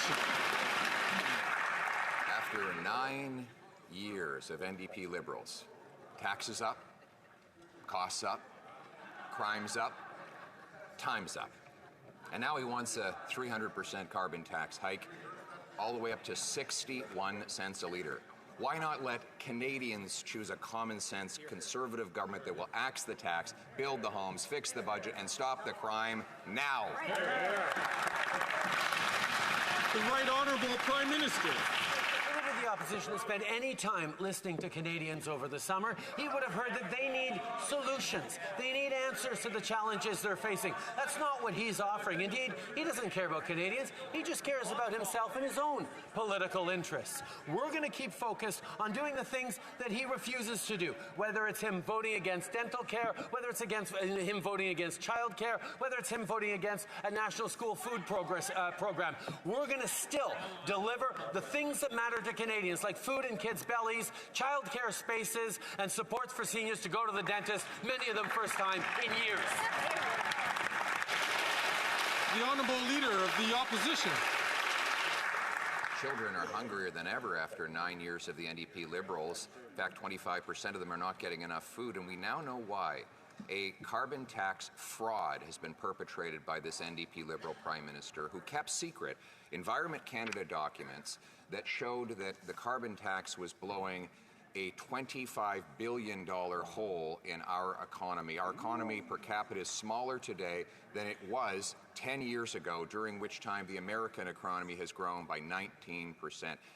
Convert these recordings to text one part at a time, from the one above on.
opposition. After 9 years of NDP Liberals, taxes up, costs up, crime's up, time's up. And now he wants a 300% carbon tax hike, all the way up to 61 cents a litre. Why not let Canadians choose a common-sense Conservative government that will axe the tax, build the homes, fix the budget, and stop the crime now? The Right Honourable Prime Minister. If the opposition had spent any time listening to Canadians over the summer, he would have heard that they need solutions. They need answers to the challenges they're facing. That's not what he's offering. Indeed, he doesn't care about Canadians. He just cares about himself and his own political interests. We're going to keep focused on doing the things that he refuses to do, whether it's him voting against dental care, whether it's him voting against child care, whether it's him voting against a national school food program. We're going to still deliver the things that matter to Canadians, like food in kids' bellies, child care spaces, and supports for seniors to go to the dentist, many of them first time in years. The Honourable Leader of the Opposition. Children are hungrier than ever after 9 years of the NDP Liberals. In fact, 25% of them are not getting enough food, and we now know why. A carbon tax fraud has been perpetrated by this NDP Liberal Prime Minister, who kept secret Environment Canada documents that showed that the carbon tax was blowing a $25 billion hole in our economy. Our economy per capita is smaller today than it was 10 years ago, during which time the American economy has grown by 19%.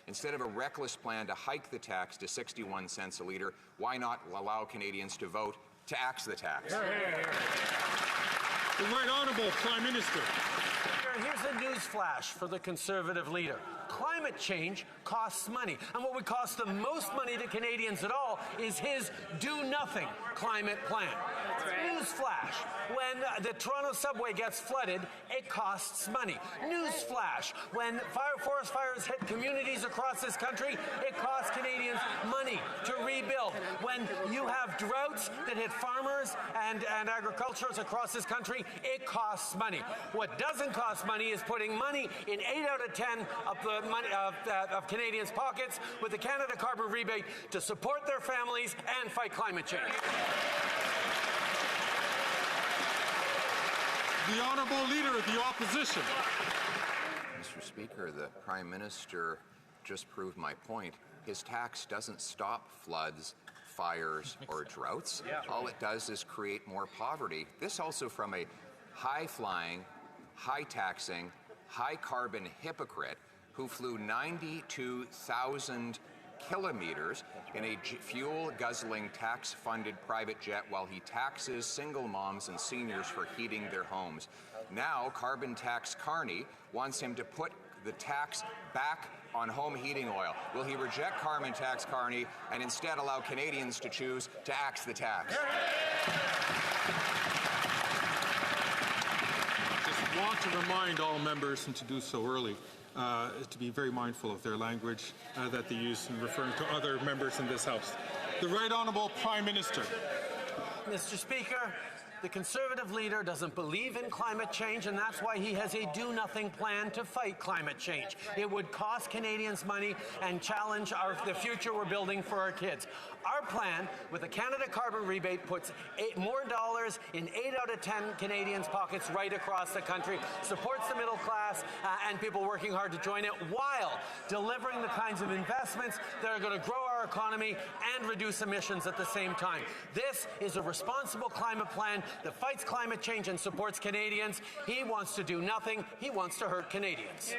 Instead of a reckless plan to hike the tax to 61 cents a litre, why not allow Canadians to vote to axe the tax? The Right Honourable Prime Minister. Here's a news flash for the Conservative leader. Climate change costs money, and what would cost the most money to Canadians at all is his do-nothing climate plan. News flash: when the Toronto subway gets flooded, it costs money. News flash: when forest fires hit communities across this country, it costs Canadians money to rebuild. When you have droughts that hit farmers and agriculturists across this country, it costs money. What doesn't cost money is putting money in 8 out of 10 of the money of Canadians' pockets with the Canada carbon rebate to support their families and fight climate change. The Honourable Leader of the Opposition. Mr. Speaker, the Prime Minister just proved my point. His tax doesn't stop floods, fires, or droughts. All it does is create more poverty. This also from a high-flying, high-taxing, high-carbon hypocrite who flew 92,000 kilometers in a fuel-guzzling, tax-funded private jet while he taxes single moms and seniors for heating their homes. Now, carbon tax Carney wants him to put the tax back on home heating oil. Will he reject carbon tax Carney and instead allow Canadians to choose to axe the tax? Just want to remind all members, and to do so early, to be very mindful of their language that they use in referring to other members in this House. The Right Honourable Prime Minister. Mr. Speaker, the Conservative leader doesn't believe in climate change, and that's why he has a do-nothing plan to fight climate change. It would cost Canadians money and challenge the future we're building for our kids. Our plan, with the Canada carbon rebate, puts more dollars in 8 out of 10 Canadians' pockets right across the country, supports the middle class and people working hard to join it, while delivering the kinds of investments that are going to grow our economy and reduce emissions at the same time. This is a responsible climate plan that fights climate change and supports Canadians. He wants to do nothing. He wants to hurt Canadians.